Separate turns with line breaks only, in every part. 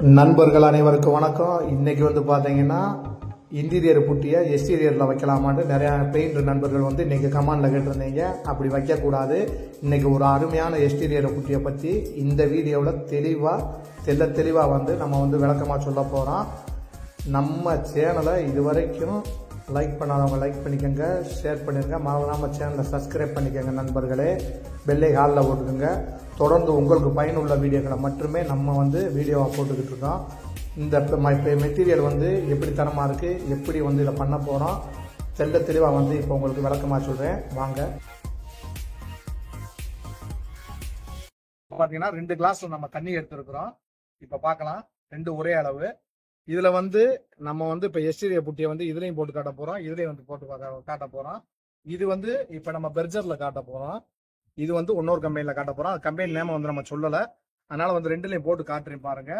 நண்பர்கள் அனைவருக்கும் வணக்கம். இன்னைக்கு வந்து பார்த்தீங்கன்னா இன்டீரியர் புட்டியை எக்ஸ்டீரியரில் வைக்கலாமான்னு நிறையா பெயிண்ட் நண்பர்கள் வந்து இன்னைக்கு கமெண்டில் கேட்டிருந்தீங்க. அப்படி வைக்கக்கூடாது. இன்னைக்கு ஒரு அருமையான எக்ஸ்டீரியர் புட்டியை பற்றி இந்த வீடியோவில் தெளிவாக வந்து நம்ம வந்து விளக்கமாக சொல்ல போகிறோம். நம்ம சேனலை இதுவரைக்கும் லைக் பண்ணாதவங்க லைக் பண்ணிக்கோங்க, ஷேர் பண்ணிடுங்க, மறக்காமல் சேனலை சப்ஸ்கிரைப் பண்ணிக்கோங்க நண்பர்களே. பெல்லை ஹாலில் போட்டுக்கோங்க. தொடர்ந்து உங்களுக்கு பயனுள்ள வீடியோக்களை மட்டுமே நம்ம வந்து வீடியோவாக போட்டுக்கிட்டு இருக்கோம். இந்த மெட்டீரியல் வந்து எப்படி தரமாக இருக்குது, எப்படி வந்து இதை பண்ண போகிறோம் தெளிவாக வந்து இப்போ உங்களுக்கு விளக்கமாக சொல்கிறேன். வாங்க. பார்த்தீங்கன்னா 2 கிளாஸ் நம்ம தண்ணி எடுத்துருக்குறோம். இப்போ பார்க்கலாம், 2 ஒரே அளவு. இதில் வந்து நம்ம வந்து இப்போ எக்ஸ்டீரியர் புட்டியை வந்து இதுலேயும் போட்டு காட்ட போகிறோம், இதுலேயும் வந்து போட்டு காட்ட போகிறோம். இது வந்து இப்போ நம்ம பெர்ஜரில் காட்ட போகிறோம். இது வந்து இன்னொரு கம்பெனியில் காட்ட போகிறோம். அது கம்பெனி நேம் வந்து நம்ம சொல்லலை, அதனால வந்து 2லையும் போட்டு காட்டுறேன் பாருங்க.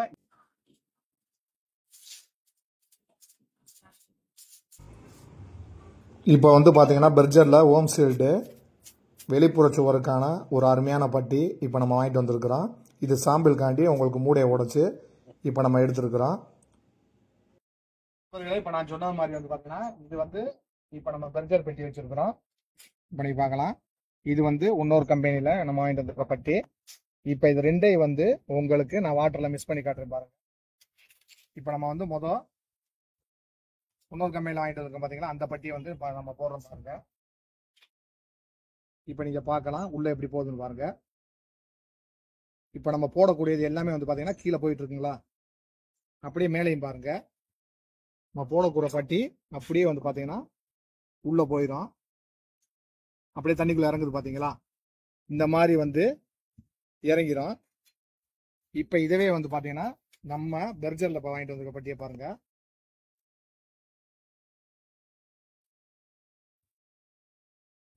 இப்போ வந்து பார்த்தீங்கன்னா பெர்ஜரில் ஹோம் ஷீல்டு வெளிப்புற சுவருக்கான ஒரு அருமையான பட்டி இப்போ நம்ம வாங்கிட்டு வந்திருக்கிறோம். இது சாம்பிள்காண்டி உங்களுக்கு மூடையை உடைச்சு இப்போ நம்ம எடுத்துருக்குறோம். இப்போ நான் சொன்ன மாதிரி வந்து பார்த்தீங்கன்னா இது வந்து இப்போ நம்ம பெர்ஜர் பெட்டி வச்சிருக்கிறோம். இப்போ நீங்கள் பார்க்கலாம், இது வந்து இன்னொரு கம்பெனியில் நம்ம வாங்கிட்டு வந்திருக்க பட்டி. இப்போ இது 2ஐயும் வந்து உங்களுக்கு நான் வாட்டரில் மிக்ஸ் பண்ணி காட்டுறேன் பாருங்க. இப்போ நம்ம வந்து இன்னொரு கம்பெனியில் வாங்கிட்டு வந்திருக்கோம் பார்த்தீங்களா, அந்த பட்டியை வந்து நம்ம போடுறோம் பாருங்க. இப்போ நீங்கள் பார்க்கலாம் உள்ளே எப்படி போகுதுன்னு பாருங்க. இப்போ நம்ம போடக்கூடியது எல்லாமே வந்து பார்த்தீங்கன்னா கீழே போயிட்டு இருக்குங்களா, அப்படியே மேலேயும் பாருங்க. நம்ம போடக்கூட பட்டி அப்படியே வந்து பார்த்தீங்கன்னா உள்ளே போயிடும், அப்படியே தண்ணிக்குள்ளே இறங்குது பார்த்தீங்களா, இந்த மாதிரி வந்து இறங்கிடும். இப்போ இதவே வந்து பார்த்தீங்கன்னா நம்ம பெர்ஜரில் இப்போ வாங்கிட்டு வந்திருக்க பட்டியை பாருங்க.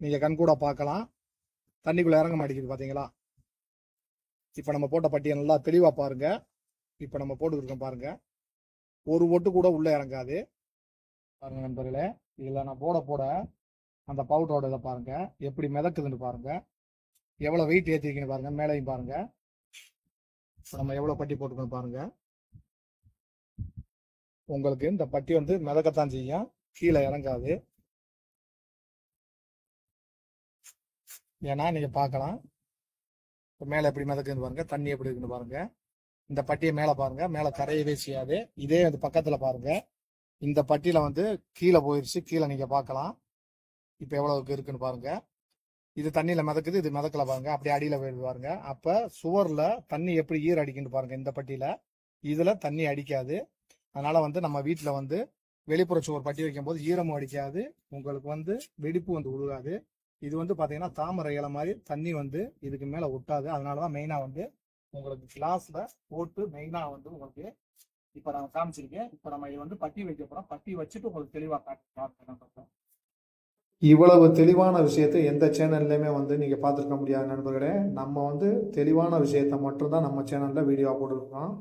நீங்கள் கண் கூட பார்க்கலாம், தண்ணிக்குள்ளே இறங்க மாட்டேங்குது பார்த்தீங்களா. இப்போ நம்ம போட்ட பட்டியை நல்லா தெளிவாக பாருங்க. இப்போ நம்ம போட்டுக்கிட்டு பாருங்க, ஒரு ஒட்டு கூட உள்ளே இறங்காது பாருங்க நண்பர்களே. இதில் நான் போட அந்த பவுடரோட இதை பாருங்க எப்படி மிதக்குதுன்னு பாருங்க, எவ்வளோ வெயிட் ஏற்றிருக்கீங்கன்னு பாருங்க. மேலேயும் பாருங்க, இப்போ நம்ம எவ்வளோ பட்டி போட்டுக்கணும் பாருங்க. உங்களுக்கு இந்த பட்டி வந்து மிதக்கத்தான் செய்யும், கீழே இறங்காது. ஏன்னா நீங்க பார்க்கலாம் இப்போ மேலே எப்படி மிதக்குதுன்னு பாருங்க, தண்ணி எப்படி இருக்குன்னு பாருங்க. இந்த பட்டியை மேலே பாருங்க, மேலே கரையவே செய்யாது. இதே வந்து பக்கத்தில் பாருங்க, இந்த பட்டியில வந்து கீழே போயிடுச்சு, கீழே நீங்க பார்க்கலாம் இப்போ எவ்வளவுக்கு இருக்குன்னு பாருங்க. இது தண்ணியில மிதக்குது, இது மிதக்கல பாருங்க, அப்படியே அடியில போயிடுது பாருங்க. அப்ப சுவர்ல தண்ணி எப்படி ஈர அடிக்குன்னு பாருங்க. இந்த பட்டியில இதுல தண்ணி அடிக்காது. அதனால வந்து நம்ம வீட்டுல வந்து வெளிப்புற சுவர் பட்டி வைக்கும் போது ஈரமும் அடிக்காது, உங்களுக்கு வந்து வெடிப்பு வந்து உழுகாது. இது வந்து பாத்தீங்கன்னா தாமரை இலை மாதிரி தண்ணி வந்து இதுக்கு மேல ஒட்டாது. அதனாலதான் மெயினா வந்து உங்களுக்கு கிளாஸ்ல போட்டு மெயினா வந்து உங்களுக்கு இப்ப நான் காமிச்சிருக்கேன். இப்ப நம்ம இது வந்து பட்டி வைக்க போறோம். பட்டி வச்சுட்டு உங்களுக்கு தெளிவா காட்டுறேன். இவ்வளவு தெளிவான விஷயத்தை எந்த சேனல்லையுமே வந்து நீங்கள் பார்த்துருக்க முடியாது நண்பர்களே. நம்ம வந்து தெளிவான விஷயத்த மட்டும்தான் நம்ம சேனலில் வீடியோ போட்டுருக்கோம்.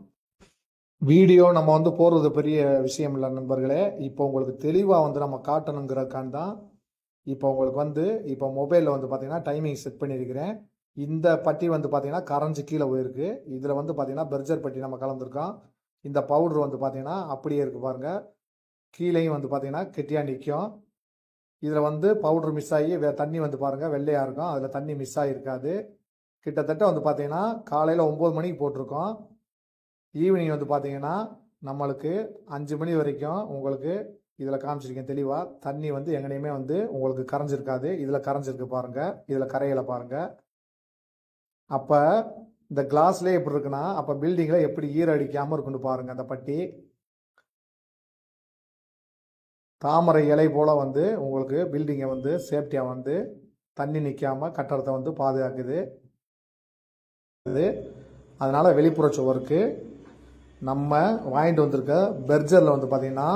வீடியோ நம்ம வந்து போடுறது பெரிய விஷயம் இல்லை நண்பர்களே. இப்போ உங்களுக்கு தெளிவாக வந்து நம்ம காட்டணுங்கிறதுக்கான் தான் இப்போ உங்களுக்கு வந்து இப்போ மொபைலில் வந்து பார்த்தீங்கன்னா டைமிங் செட் பண்ணியிருக்கிறேன். இந்த பட்டி வந்து பார்த்தீங்கன்னா கரைஞ்சி கீழே போயிருக்கு. இதில் வந்து பார்த்தீங்கன்னா பெர்ஜர் பட்டி நம்ம கலந்துருக்கோம். இந்த பவுடர் வந்து பார்த்தீங்கன்னா அப்படியே இருக்குது பாருங்கள். கீழேயும் வந்து பார்த்தீங்கன்னா கெட்டியாக நிற்கும். இதில் வந்து பவுடர் மிஸ் ஆகி தண்ணி வந்து பாருங்கள் வெள்ளையாக இருக்கும், அதில் தண்ணி மிஸ் ஆகிருக்காது. கிட்டத்தட்ட வந்து பார்த்தீங்கன்னா காலையில் 9 மணிக்கு போட்டிருக்கோம். ஈவினிங் வந்து பார்த்தீங்கன்னா நம்மளுக்கு 5 மணி வரைக்கும் உங்களுக்கு இதில் காமிச்சிருக்கேன் தெளிவாக. தண்ணி வந்து எங்கனையுமே வந்து உங்களுக்கு கரைஞ்சிருக்காது. இதில் கரைஞ்சிருக்கு பாருங்கள், இதில் கரையில பாருங்கள். அப்போ இந்த கிளாஸ்லேயே எப்படி இருக்குன்னா அப்போ பில்டிங்கில் எப்படி ஈர அடிக்காமல் இருக்குன்னு பாருங்கள். அந்த பட்டி தாமரை இலை போல் வந்து உங்களுக்கு பில்டிங்கை வந்து சேஃப்டியாக வந்து தண்ணி நிற்காமல் கட்டடத்தை வந்து பாதுகாக்குது. அதனால் வெளிப்புற சுவருக்கு நம்ம வாங்கிட்டு வந்திருக்க பெர்ஜரில் வந்து பார்த்திங்கன்னா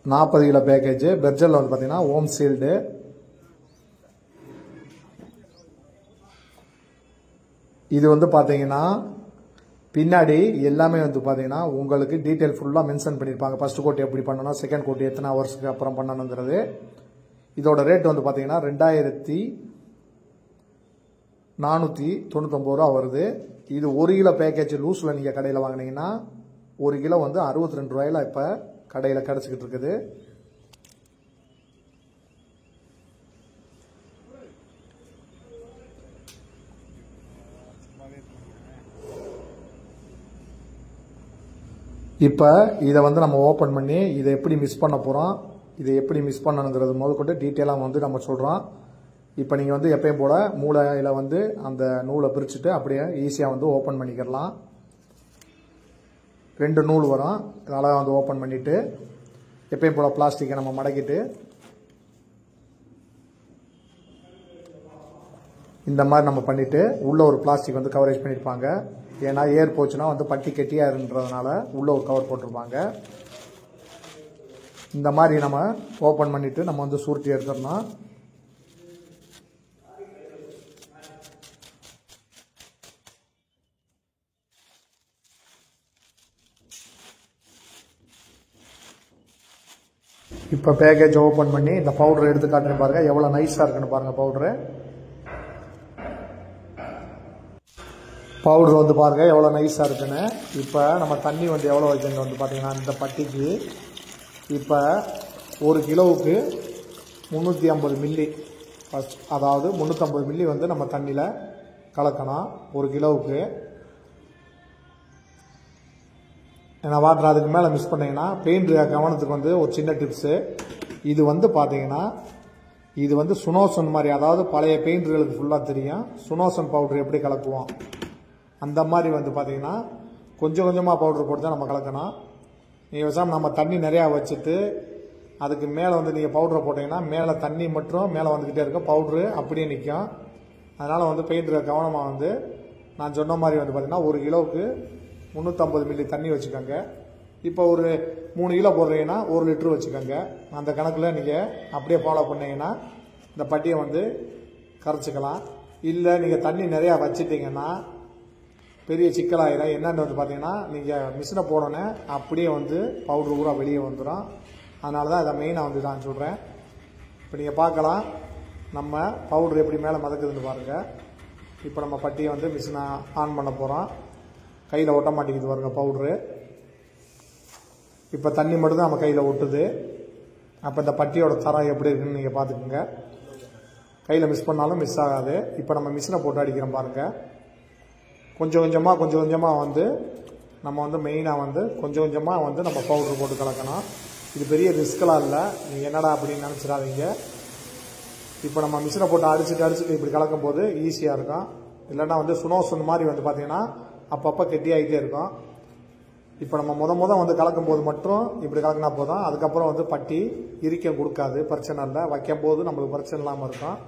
40 கிலோ பேக்கேஜ். பெர்ஜரில் வந்து பார்த்திங்கன்னா ஹோம் ஷீல்டு. இது வந்து பார்த்தீங்கன்னா பின்னாடி எல்லாமே வந்து பார்த்தீங்கன்னா உங்களுக்கு டீட்டெயில் ஃபுல்லாக மென்ஷன் பண்ணியிருப்பாங்க. ஃபர்ஸ்ட் கோட் எப்படி பண்ணணும், செகண்ட் கோட் எத்தனை ஹவர்ஸ்க்கு அப்புறம் பண்ணணுங்கிறது. இதோட ரேட் வந்து பார்த்தீங்கன்னா 499 ரூபா வருது. இது 1 கிலோ பேக்கேஜ் லூஸில் நீங்கள் கடையில் வாங்கினீங்கன்னா 1 கிலோ வந்து 62 ரூபாயில் இப்போ கடையில் கிடச்சிக்கிட்டு இருக்குது. இப்போ இதை வந்து நம்ம ஓப்பன் பண்ணி இதை எப்படி மிஸ் பண்ண போகிறோம், இதை எப்படி மிஸ் பண்ணணுங்கிறது முதற்கொண்டு டீட்டெயிலாக வந்து நம்ம சொல்கிறோம். இப்போ நீங்கள் வந்து எப்பயும் போல் மூளையில் வந்து அந்த நூலை பிரிச்சுட்டு அப்படியே ஈஸியாக வந்து ஓப்பன் பண்ணிக்கிறலாம். 2 நூல் வரும், அதனால் வந்து ஓப்பன் பண்ணிவிட்டு எப்பயும் போல் பிளாஸ்டிக்கை நம்ம மடக்கிட்டு இந்த மாதிரி நம்ம பண்ணிவிட்டு உள்ளே ஒரு பிளாஸ்டிக் வந்து கவரேஜ் பண்ணியிருப்பாங்க. ஏன்னா ஏர் போச்சுன்னா வந்து பட்டி கெட்டியாக இருன்றதுனால உள்ளே ஒரு கவர் போட்டிருப்பாங்க. இந்த மாதிரி நம்ம ஓப்பன் பண்ணிவிட்டு நம்ம வந்து சுருட்டி எடுத்துடணும். இப்போ பேக்கேஜ் ஓப்பன் பண்ணி இந்த பவுடர் எடுத்து காட்டுன்னு பாருங்கள், எவ்வளோ நைஸாக இருக்குன்னு பாருங்கள். பவுடர் வந்து பாருங்கள் எவ்வளோ நைஸாக இருக்குன்னு. இப்போ நம்ம தண்ணி வந்து எவ்வளோ வைக்கணும் வந்து பார்த்தீங்கன்னா இந்த பட்டிக்கு இப்போ 1 கிலோவுக்கு 350 மில்லி ஃபஸ்ட், அதாவது 350 மில்லி வந்து நம்ம தண்ணியில் கலக்கணும் 1 கிலோவுக்கு. ஏன்னா வாட்டர் அதுக்கு மேலே மிஸ் பண்ணிங்கன்னா பெயிண்ட் கவனத்துக்கு வந்து ஒரு சின்ன டிப்ஸு. இது வந்து பார்த்தீங்கன்னா இது வந்து சுனோசன் மாதிரி, அதாவது பழைய பெயிண்டர்களுக்கு ஃபுல்லாக தெரியும் சுனோசன் பவுடர் எப்படி கலக்குவோம். அந்த மாதிரி வந்து பார்த்தீங்கன்னா கொஞ்சம் கொஞ்சமாக பவுடர் போட்டு தான் நம்ம கலக்கணும். நீங்கள் விசாரம் நம்ம தண்ணி நிறையா வச்சுட்டு அதுக்கு மேலே வந்து நீங்கள் பவுடரை போட்டிங்கன்னா மேலே தண்ணி மட்டும் மேலே வந்துக்கிட்டே இருக்கும், பவுட்ரு அப்படியே நிற்கும். அதனால் வந்து பெயிண்டர் கவனமாக வந்து நான் சொன்ன மாதிரி வந்து பார்த்தீங்கன்னா 1 கிலோவுக்கு 350 மில்லி தண்ணி வச்சுக்கோங்க. இப்போ ஒரு 3 கிலோ போடுறீங்கன்னா 1 லிட்டரு வச்சுக்கோங்க. அந்த கணக்கில் நீங்கள் அப்படியே ஃபாலோ பண்ணிங்கன்னா இந்த பட்டியை வந்து கரைச்சிக்கலாம். இல்லை நீங்கள் தண்ணி நிறையா வச்சுட்டிங்கன்னா பெரிய சிக்கலாயிடும். என்னென்னு வந்து பார்த்தீங்கன்னா நீங்கள் மிஷினை போடனே அப்படியே வந்து பவுட்ரு பூரா வெளியே வந்துடும். அதனால தான் இதை மெயினாக வந்து நான் சொல்கிறேன். இப்போ நீங்கள் பார்க்கலாம் நம்ம பவுட்ரு எப்படி மேலே மதக்குதுன்னு பாருங்கள். இப்போ நம்ம பட்டியை வந்து மிஷினை ஆன் பண்ண போகிறோம். கையில் ஒட்ட மாட்டேங்குது பாருங்கள் பவுட்ரு. இப்போ தண்ணி மட்டும்தான் நம்ம கையில் ஒட்டுது. அப்போ இந்த பட்டியோட தரம் எப்படி இருக்குன்னு நீங்கள் பார்த்துக்குங்க. கையில் மிஸ் பண்ணாலும் மிஸ் ஆகாது. இப்போ நம்ம மிஷினை போட்டு அடிக்கிறோம் பாருங்கள். கொஞ்சம் கொஞ்சமாக வந்து நம்ம வந்து மெயினாக வந்து கொஞ்சம் கொஞ்சமாக வந்து நம்ம பவுட்ரு போட்டு கலக்கணும். இது பெரிய ரிஸ்கெலாம் இல்லை, நீங்கள் என்னடா அப்படின்னு நினச்சிடாதீங்க. இப்போ நம்ம மிஷினை போட்டு அடிச்சுட்டு இப்படி கலக்கும் போது ஈஸியாக இருக்கும். இல்லைன்னா வந்து சுனோசன் மாதிரி வந்து பார்த்தீங்கன்னா அப்பப்போ கெட்டியாகிட்டே இருக்கும். இப்போ நம்ம முத வந்து கலக்கும் போது மட்டும் இப்படி கலக்கினா போதும். அதுக்கப்புறம் வந்து பட்டி இரிக்க கொடுக்காது, பிரச்சனை இல்லை. வைக்கும் போது நம்மளுக்கு பிரச்சனை இல்லாமல் இருக்கும்.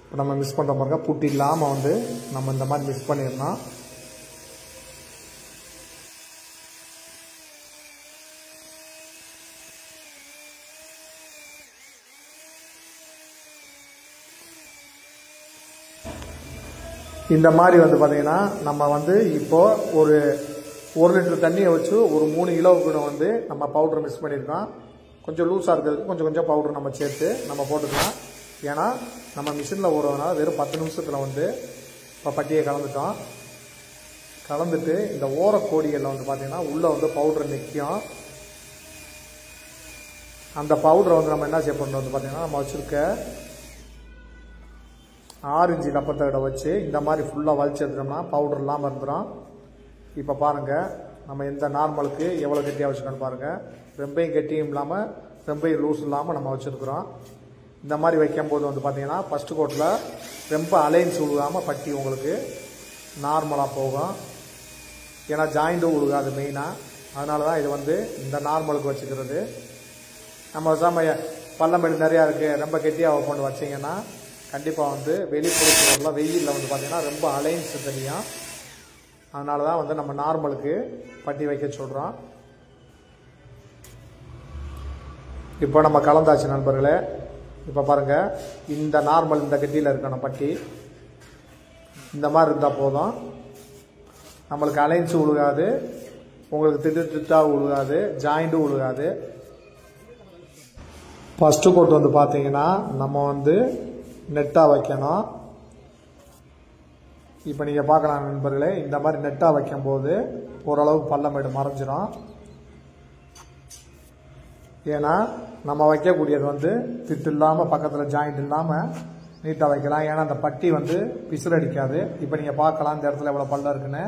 இப்போ நம்ம மிஸ் பண்ணுற பாருங்க, புட்டி இல்லாமல் வந்து நம்ம இந்த மாதிரி மிக்ஸ் பண்ணிடணும். இந்த மாதிரி வந்து பார்த்தீங்கன்னா நம்ம வந்து இப்போ ஒரு 1 லிட்டர் தண்ணியை வச்சு ஒரு 3 கிலோவுக்கு வந்து நம்ம பவுடர் மிக்ஸ் பண்ணியிருக்கோம். கொஞ்சம் லூஸாக இருக்கிறதுக்கு கொஞ்சம் பவுடர் நம்ம சேர்த்து நம்ம போட்டுக்கலாம். ஏன்னா நம்ம மிஷினில் ஊறதுனால வெறும் 10 நிமிஷத்தில் வந்து இப்போ பட்டியை கலந்துட்டு இந்த ஓரக்கோடிகளில் வந்து பார்த்தீங்கன்னா உள்ளே வந்து பவுடர் நிற்கும். அந்த பவுடரை வந்து நம்ம என்ன செய்ய பண்ணணும் வந்து பார்த்தீங்கன்னா நம்ம வச்சுருக்க ஆரஞ்சு கப்பத்தோட வச்சு இந்த மாதிரி ஃபுல்லாக வலிச்சு எடுத்துட்டோம்னா பவுடர் இல்லாமல் இருந்துடும். இப்போ பாருங்கள் நம்ம எந்த நார்மலுக்கு எவ்வளோ கெட்டியாக வச்சுக்கணும்னு பாருங்கள். ரொம்பையும் கெட்டியும் இல்லாமல் ரொம்பையும் லூஸ் இல்லாமல் நம்ம வச்சுருக்குறோம். இந்த மாதிரி வைக்கும்போது வந்து பார்த்தீங்கன்னா ஃபஸ்ட்டு கோட்டில் ரொம்ப அலைன்ஸ் உழுகாமல் பட்டி உங்களுக்கு நார்மலாக போகும். ஏன்னா ஜாயிண்ட்டும் உழுகாது மெயினாக. அதனால தான் இது வந்து இந்த நார்மலுக்கு வச்சுக்கிறது. நம்ம பள்ளமேடு நிறையா இருக்குது, ரொம்ப கெட்டியாக கொண்டு வச்சிங்கன்னா கண்டிப்பாக வந்து வெளிப்புறத்தில் வெயிலில் வந்து பார்த்திங்கன்னா ரொம்ப அலைன்ஸ் தெரியும். அதனால தான் வந்து நம்ம நார்மலுக்கு பட்டி வைக்க சொல்கிறோம். இப்போ நம்ம கலந்தாச்சு நண்பர்களே. இப்போ பாருங்கள் இந்த நார்மல் இந்த கட்டியில் இருக்கணும் பட்டி. இந்த மாதிரி இருந்தால் போதும். நம்மளுக்கு அலைன்ஸு உழுகாது, உங்களுக்கு திட்டாக உழுகாது, ஜாயிண்ட்டும் உழுகாது. ஃபஸ்ட்டு கோட் வந்து பார்த்தீங்கன்னா நம்ம வந்து நெட்டாக வைக்கணும். இப்போ நீங்கள் பார்க்கலாம் நண்பர்களே, இந்த மாதிரி நெட்டாக வைக்கும்போது ஓரளவுக்கு பள்ளமேடு மறைஞ்சிரும். ஏன்னா நம்ம வைக்கக்கூடியது வந்து திட்டு இல்லாமல் பக்கத்தில் ஜாயிண்ட் இல்லாமல் நீட்டாக வைக்கலாம். ஏன்னா அந்த பட்டி வந்து பிசுறு அடிக்காது. இப்போ நீங்கள் பார்க்கலாம் இந்த இடத்துல எவ்வளோ பள்ளம் இருக்குன்னு.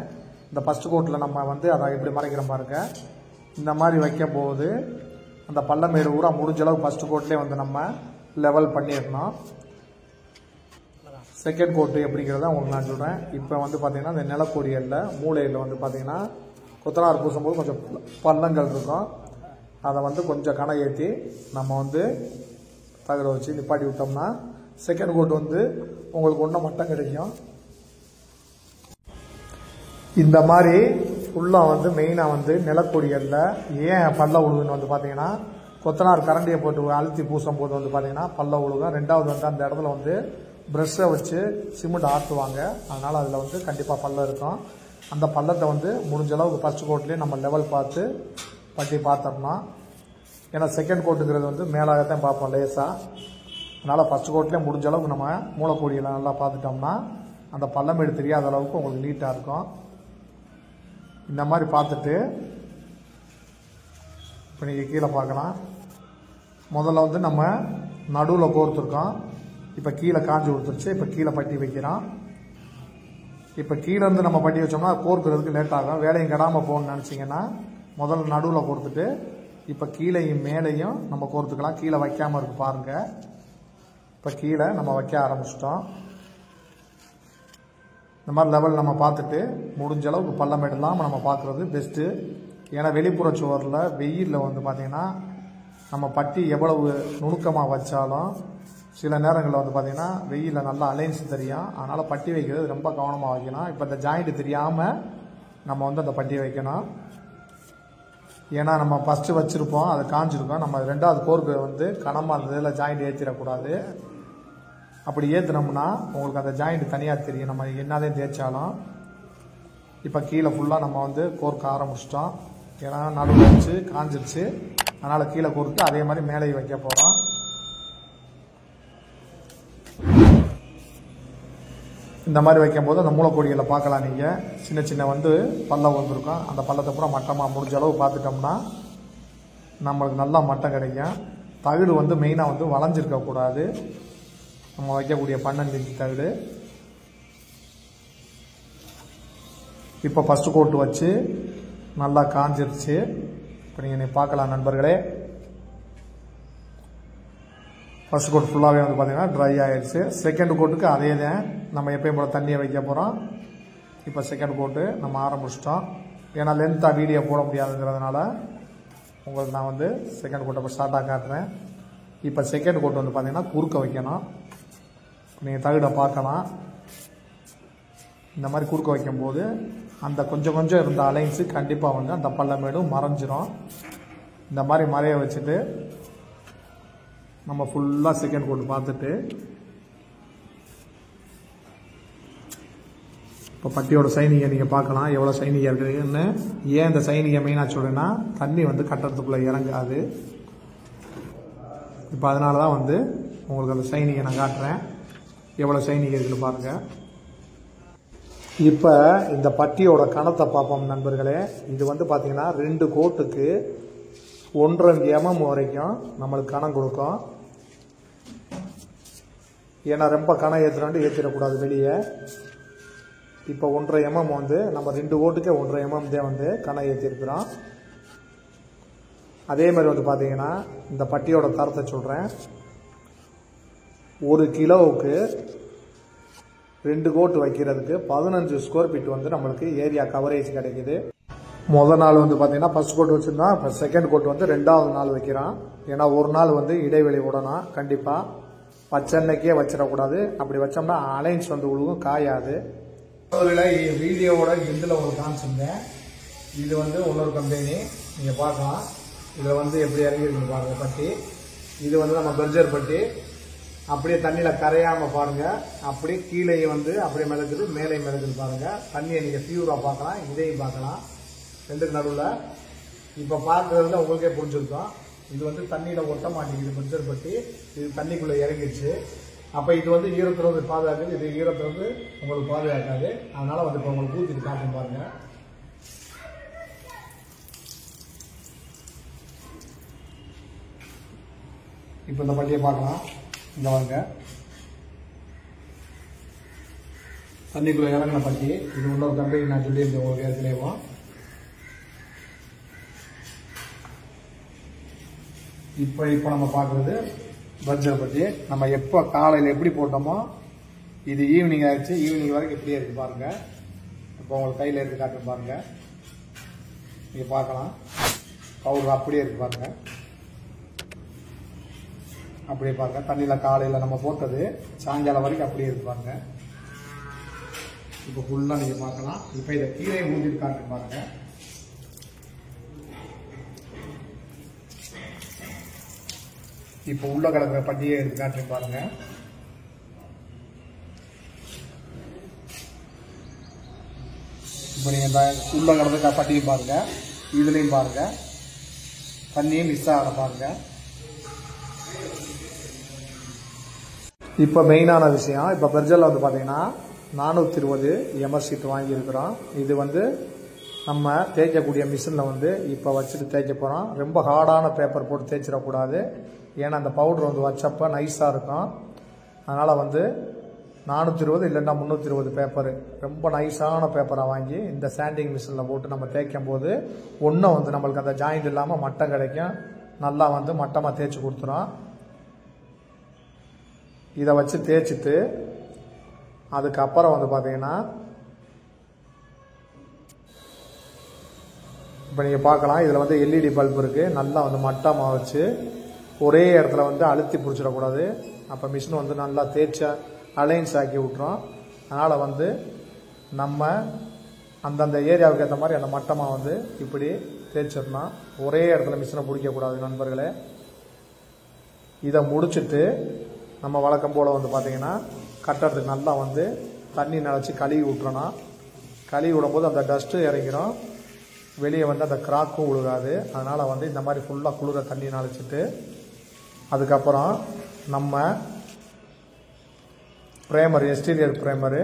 இந்த ஃபர்ஸ்ட் கோட்டில் நம்ம வந்து அதை எப்படி மறைக்கிறோம் பாருங்க. இந்த மாதிரி வைக்கும் போது அந்த பள்ளமேடு ஊரா முடிஞ்ச அளவுக்கு ஃபர்ஸ்ட் கோட்லேயே வந்து நம்ம லெவல் பண்ணிடணும். செகண்ட் கோட்டு எப்படிங்கிறத உங்களுக்கு நான் சொல்கிறேன். இப்போ வந்து பார்த்தீங்கன்னா இந்த நிலக்கொடியல்ல மூளையில் வந்து பார்த்தீங்கன்னா கொத்தனார் பூசும்போது கொஞ்சம் பள்ளங்கள் இருக்கும். அதை வந்து கொஞ்சம் கணை ஏற்றி நம்ம வந்து தகர வச்சு நிப்பாட்டி விட்டோம்னா செகண்ட் கோட் வந்து உங்களுக்கு ஒன்றும் மட்டம் கிடைக்கும். இந்த மாதிரி ஃபுல்லாக வந்து மெயினாக வந்து நிலக்கொடிகளில் ஏன் பல்ல உழுகுன்னு வந்து பார்த்தீங்கன்னா கொத்தனார் கரண்டியை போட்டு அழுத்தி பூசும் போது வந்து பார்த்தீங்கன்னா பல்ல உழுகும். ரெண்டாவது வந்து அந்த இடத்துல வந்து ப்ரெஷ்ஷை வச்சு சிமெண்ட் ஆட்டுவாங்க. அதனால் அதில் வந்து கண்டிப்பாக பள்ளம் இருக்கும். அந்த பள்ளத்தை வந்து முடிஞ்ச அளவுக்கு ஃபர்ஸ்ட் கோட்லேயே நம்ம லெவல் பார்த்து பட்டி பார்த்தோம்னா, ஏன்னா செகண்ட் கோட்டுங்கிறது வந்து மேலாகத்தான் பார்ப்போம் லேசாக. அதனால் ஃபர்ஸ்ட் கோட்லேயே முடிஞ்ச அளவுக்கு நம்ம மூலக்கொடியில் நல்லா பார்த்துட்டோம்னா அந்த பள்ளமேடு தெரியாத அளவுக்கு உங்களுக்கு நீட்டாக இருக்கும். இந்த மாதிரி பார்த்துட்டு இப்போ நீங்கள் கீழே பார்க்கலாம். முதல்ல வந்து நம்ம நடுவில் கோர்த்துருக்கோம். இப்போ கீழே காஞ்சி கொடுத்துருச்சு. இப்போ கீழே பட்டி வைக்கிறோம். இப்போ கீழே இருந்து நம்ம பட்டி வச்சோம்னா கோர்க்கிறதுக்கு லேட் ஆகும். வேலையும் கெடாமல் போகணும்னு நினச்சிங்கன்னா முதல்ல நடுவில் கோர்த்துட்டு இப்போ கீழையும் மேலையும் நம்ம கோர்த்துக்கலாம். கீழே வைக்காமல் இருக்கு பாருங்கள். இப்போ கீழே நம்ம வைக்க ஆரம்பிச்சிட்டோம். இந்த மாதிரி லெவல் நம்ம பார்த்துட்டு முடிஞ்ச அளவுக்கு பள்ளமேடு இல்லாமல் நம்ம பார்க்குறது பெஸ்ட்டு. ஏன்னா வெளிப்புற சுவரில் வெயிலில் வந்து பார்த்திங்கன்னா நம்ம பட்டி எவ்வளவு நுணுக்கமாக வச்சாலும் சில நேரங்களில் வந்து பார்த்திங்கன்னா வெயிலில் நல்லா அலைன்ஸ் தெரியும். அதனால் பட்டி வைக்கிறது ரொம்ப கவனமாக வைக்கணும். இப்போ இந்த ஜாயிண்ட் தெரியாமல் நம்ம வந்து அந்த பட்டி வைக்கணும். ஏன்னா நம்ம ஃபஸ்ட்டு வச்சுருப்போம், அதை காஞ்சிருக்கோம். நம்ம ரெண்டாவது கோர்க்கு வந்து கனமாக இருந்ததில் ஜாயிண்ட் ஏற்றிடக்கூடாது. அப்படி ஏற்றினோம்னா உங்களுக்கு அந்த ஜாயிண்ட் தனியாக தெரியும் நம்ம என்னதான் தேய்ச்சாலும். இப்போ கீழே ஃபுல்லாக நம்ம வந்து கோர்க்க ஆரம்பிச்சிட்டோம். ஏன்னா நடுவில் வச்சு காஞ்சிருச்சு. அதனால் கீழே கோர்த்து அதே மாதிரி மேலேயும் வைக்க போகிறோம். இந்த மாதிரி வைக்கும்போது அந்த மூலக்கொடிகளை பார்க்கலாம். நீங்கள் சின்ன சின்ன வந்து பள்ளம் வந்துருக்கும். அந்த பள்ளத்தை பூரா மட்டமாக முடிஞ்ச அளவு பார்த்துட்டோம்னா நம்மளுக்கு நல்லா மட்டம் கிடைக்கும். தகுடு வந்து மெயினாக வந்து வளைஞ்சிருக்கக்கூடாது. நம்ம வைக்கக்கூடிய 12 இன்ச் தகுடு. இப்போ ஃபஸ்ட்டு கோட்டு வச்சு நல்லா காஞ்சிருச்சு. இப்போ நீங்கள் பார்க்கலாம் நண்பர்களே. ஃபர்ஸ்ட் கோட் ஃபுல்லாகவே வந்து பார்த்தீங்கன்னா ட்ரை ஆகிடுச்சு. செகண்ட் கோட்டுக்கு அதே தான் நம்ம எப்பயும் போல தண்ணியை வைக்க போகிறோம். இப்போ செகண்ட் கோட்டு நம்ம ஆரம்பிச்சிட்டோம். ஏன்னா லென்த்தாக வீடியோ போட முடியாதுங்கிறதுனால உங்களுக்கு நான் வந்து செகண்ட் கோட்டை இப்போ ஸ்டார்ட்டாக காட்டுறேன். இப்போ செகண்ட் கோட்டு வந்து பார்த்தீங்கன்னா குறுக்க வைக்கணும். நீங்கள் தகுடை பார்க்கலாம். இந்த மாதிரி குறுக்க வைக்கும்போது அந்த கொஞ்சம் கொஞ்சம் இருந்த அலைன்ஸு கண்டிப்பாக வந்து அந்த பள்ளமேடும் மறைஞ்சிரும். இந்த மாதிரி மறைய வச்சுட்டு நம்ம ஃபுல்லாக செகண்ட் கோட்டு பார்த்துட்டு இப்போ பட்டியோட சைனிங்கை நீங்கள் பார்க்கலாம் எவ்வளோ சைனிங்கை இருக்குதுன்னு. ஏன் இந்த சைனிங்கை மெயினாக சொல்கிறேன்னா தண்ணி வந்து கட்டுறதுக்குள்ளே இறங்காது. இப்போ அதனால தான் வந்து உங்களுக்கு அந்த சைனிங்கை நான் காட்டுறேன் எவ்வளோ சைனிங்கை இருக்குன்னு பாருங்கள். இப்போ இந்த பட்டியோட கணத்தை பார்ப்போம் நண்பர்களே. இது வந்து பார்த்தீங்கன்னா 2 கோட்டுக்கு 1.5 mm வரைக்கும் நம்மளுக்கு கணம் கொடுக்கும். ஏன்னா ரொம்ப கணம் ஏற்றிடக்கூடாது வெளியே. இப்போ 1.5 mm வந்து நம்ம 2 கோட்டுக்கே 1.5 mm தான் வந்து கணம் ஏற்றிருக்கிறோம். அதே மாதிரி வந்து பார்த்தீங்கன்னா இந்த பட்டியோட தரத்தை சொல்கிறேன். 1 கிலோவுக்கு 2 கோட்டு வைக்கிறதுக்கு 15 ஸ்கொயர் ஃபீட் வந்து நம்மளுக்கு ஏரியா கவரேஜ் கிடைக்குது. முதல் நாள் வந்து பார்த்தீங்கன்னா ஃபர்ஸ்ட் கோட் வச்சுருந்தா இப்போ செகண்ட் கோட் வந்து 2வது நாள் வைக்கிறோம். ஏன்னா ஒரு நாள் வந்து இடைவெளி விடணும். கண்டிப்பாக பச்சென்னைக்கே வச்சிடக்கூடாது. அப்படி வச்சோம்னா அலைன்ஸ் வந்து உழுகும், காயாது. வீடியோவோட இதில் ஒரு காமிச்சிருந்தேன். இது வந்து இன்னொரு கம்பெனி நீங்கள் பார்க்கலாம். இதில் வந்து எப்படி இறங்கிருக்கு பாருங்கள் பட்டி. இது வந்து நம்ம பெர்ஜர் பட்டி. அப்படியே தண்ணியில் கரையாமல் பாருங்கள். அப்படியே கீழே வந்து அப்படியே மிதக்குது, மேலே மிதக்குது பாருங்கள். தண்ணியை நீங்கள் பியூராக பார்க்கலாம், இதையும் பார்க்கலாம். 2க்கு நடுவில் இப்போ பார்க்குறதுல உங்களுக்கே புரிஞ்சிருக்கும். இது வந்து தண்ணியில் ஒட்ட மாட்டேங்குது பெர்ஜர் பட்டி. இது தண்ணிக்குள்ளே இறங்கிடுச்சு. அப்போ இது வந்து ஈரத்தில் வந்து பாதுகாக்குது, இது ஈரத்தில் வந்து உங்களுக்கு பாதுகாக்காது. அதனால வந்து இப்போ உங்களுக்கு ஊற்றிட்டு காட்டும் பாருங்க. இப்போ இந்த பட்டியை பார்க்கலாம். இந்த வாங்க தண்ணிக்குள்ள இறங்கின பட்டி. இது இன்னொரு கம்பெனி நான் சொல்லியிருந்தேன் உங்களுக்கு ஏற்கனவே. இப்போ நம்ம பார்க்குறது பர்ஜர் பட்டி. நம்ம எப்போ காலையில் எப்படி போட்டோமோ இது ஈவினிங் ஆயிடுச்சு. ஈவினிங் வரைக்கும் இப்படியே இருக்கு பாருங்க. இப்போ உங்களுக்கு கையில் எடுத்து காட்டுன்னு பாருங்க. நீங்கள் பார்க்கலாம் பவுடர் அப்படியே இருக்கு பாருங்க. அப்படியே பாருங்க தண்ணியில் காலையில் நம்ம போட்டது சாயங்காலம் வரைக்கும் அப்படியே இருக்கு பாருங்க. இப்போ ஃபுல்லாக நீங்கள் பார்க்கலாம். இப்போ இதை கீழே ஊற்றிட்டு காட்டு பாருங்க. இப்போ உள்ள கிடக்கிற பட்டியை எடுத்து காட்டு பாருங்க. இப்போ நீங்க உள்ள கிடந்த பட்டியும் பாருங்க, இதுலையும் பாருங்க தண்ணியும் மிஸ் ஆகிற பாருங்க. இப்போ மெயினான விஷயம், இப்போ பெர்ஜரில் வந்து பார்த்தீங்கன்னா 420 எம்எஸ் ஷீட் வாங்கியிருக்கிறோம். இது வந்து நம்ம தேய்க்கக்கூடிய மிஷினில் வந்து இப்போ வச்சுட்டு தேய்க்க போகிறோம். ரொம்ப ஹார்டான பேப்பர் போட்டு தேய்ச்சிடக்கூடாது. ஏன்னா அந்த பவுடர் வந்து வச்சப்போ நைஸாக இருக்கும். அதனால் வந்து 420 இல்லைன்னா 320 பேப்பரு ரொம்ப நைஸான பேப்பரை வாங்கி இந்த சாண்டிங் மிஷினில் போட்டு நம்ம தேய்க்கும் போது ஒன்றும் வந்து நம்மளுக்கு அந்த ஜாயிண்ட் இல்லாமல் மட்டம் கிடைக்கும். நல்லா வந்து மட்டமாக தேய்ச்சி கொடுத்துரும். இதை வச்சு தேய்ச்சிட்டு அதுக்கப்புறம் வந்து பார்த்தீங்கன்னா இப்போ நீங்கள் பார்க்கலாம். இதில் வந்து எல்இடி பல்ப் இருக்குது. நல்லா வந்து மட்டமாக வச்சு ஒரே இடத்துல வந்து அழுத்தி பிடிச்சிடக்கூடாது. அப்போ மிஷின் வந்து நல்லா தேய்ச்சா அலைன்ஸ் ஆக்கி விட்டுரும். அதனால் வந்து நம்ம அந்தந்த ஏரியாவுக்கு ஏற்ற மாதிரி அந்த மட்டமாக வந்து இப்படி தேய்ச்சிடணும். ஒரே இடத்துல மிஷினை பிடிக்கக்கூடாது நண்பர்களே. இதை முடிச்சுட்டு நம்ம வழக்கம் போல் வந்து பார்த்திங்கன்னா கட்டுறதுக்கு நல்லா வந்து தண்ணி நினச்சி கழுவி விட்டுறணும். கழுவி விடும்போது அந்த டஸ்ட்டு இறங்கிடும், வெளியே வந்து அந்த கிராக்கும் விழுகாது. அதனால் வந்து இந்த மாதிரி ஃபுல்லாக குளிர தண்ணி நினச்சிட்டு அதுக்கப்புறம் நம்ம ப்ரைமர், எக்ஸ்டீரியர் ப்ரைமரு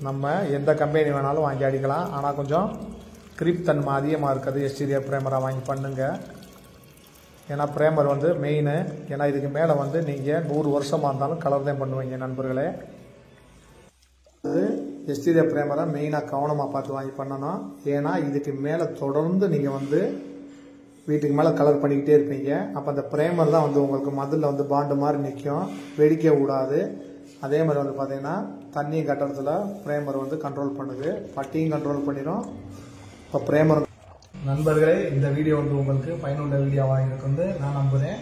நம்ம எந்த கம்பெனி வேணாலும் வாங்கி அடிக்கலாம். ஆனால் கொஞ்சம் கிரிப் தன்மை அதிகமாக இருக்கிறது எக்ஸ்டீரியர் ப்ரைமராக வாங்கி பண்ணுங்க. ஏன்னா ப்ரைமர் வந்து மெயின். ஏன்னா இதுக்கு மேலே வந்து நீங்கள் 100 வருஷமாக இருந்தாலும் கலர் தான் பண்ணுவீங்க நண்பர்களே. அது எக்ஸ்டீரியர் ப்ரைமரை மெயினாக கவனமாக பார்த்து வாங்கி பண்ணணும். ஏன்னா இதுக்கு மேலே தொடர்ந்து நீங்கள் வந்து வீட்டுக்கு மேலே கலர் பண்ணிக்கிட்டே இருப்பீங்க. அப்போ அந்த ப்ரைமர் தான் வந்து உங்களுக்கு மதில் வந்து பாண்டு மாதிரி நிற்கும், வெடிக்க கூடாது. அதே மாதிரி வந்து பார்த்தீங்கன்னா தண்ணி கட்டுறதுல ப்ரைமர் வந்து கண்ட்ரோல் பண்ணுது, பட்டியும் கண்ட்ரோல் பண்ணிடும். இப்போ ப்ரைமர் நண்பர்களே, இந்த வீடியோ வந்து உங்களுக்கு பயனுள்ள வீடியோவாக இருக்குன்னு நான் நம்புகிறேன்.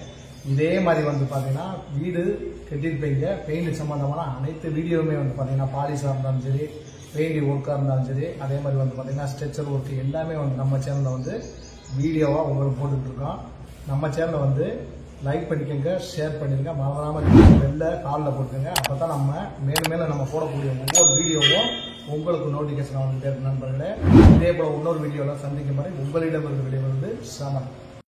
இதே மாதிரி வந்து பார்த்தீங்கன்னா வீடு கட்டியிருப்பீங்க, பெயிண்ட் சம்மந்தமான அனைத்து வீடியோவுமே வந்து பார்த்தீங்கன்னா பாலிஷாக இருந்தாலும் சரி, பெயிண்டிங் ஒர்க்காக இருந்தாலும் சரி, அதே மாதிரி வந்து பார்த்தீங்கன்னா ஸ்ட்ரெச்சர் ஒர்க்கு எல்லாமே வந்து நம்ம சேனலில் வந்து வீடியோவாக உங்களுக்கு போட்டுட்ருக்கோம். நம்ம சேனலை வந்து லைக் பண்ணிக்கோங்க, ஷேர் பண்ணிடுங்க, மறந்துடாமல் வெளில காலில் போட்டுருங்க. அப்போ தான் நம்ம மேலும் மேலும் நம்ம போடக்கூடிய ஒவ்வொரு வீடியோவும் உங்களுக்கு நோட்டிஃபிகேஷன் வந்துட்டே இருக்கு நண்பர்களே. இதே போல் இன்னொரு வீடியோவில் சந்திக்கும் வரை உங்களிடம் இருந்து விடைபெறுவது சமன்.